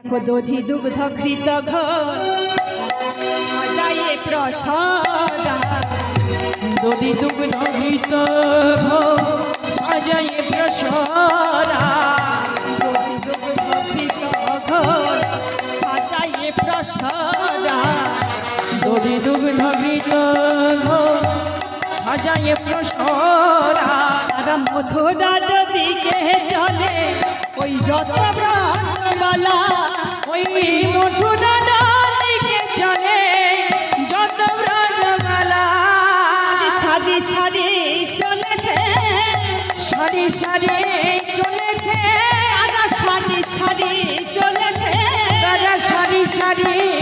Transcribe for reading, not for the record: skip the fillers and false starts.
দধি দুগ্ধ ঘৃত ঘোর সাজায়ে প্রসাদা দধি দুগ্ধ ঘৃত ঘোর সাজায়ে প্রসাদা দধি দুগ্ধ ঘৃত ঘোর সাজায়ে প্রসাদা দধি দুগ্ধ ঘৃত ঘোর সাজায়ে প্রসাদা তারা মথুরার দিকে চলে ওই যত ব্রজমালা ওই মথুরার দিকে চলে যত ব্রজমালা সারি সারি চলেছে সারি সারি চলেছে তারা সারি সারি চলেছে তারা সারি সারি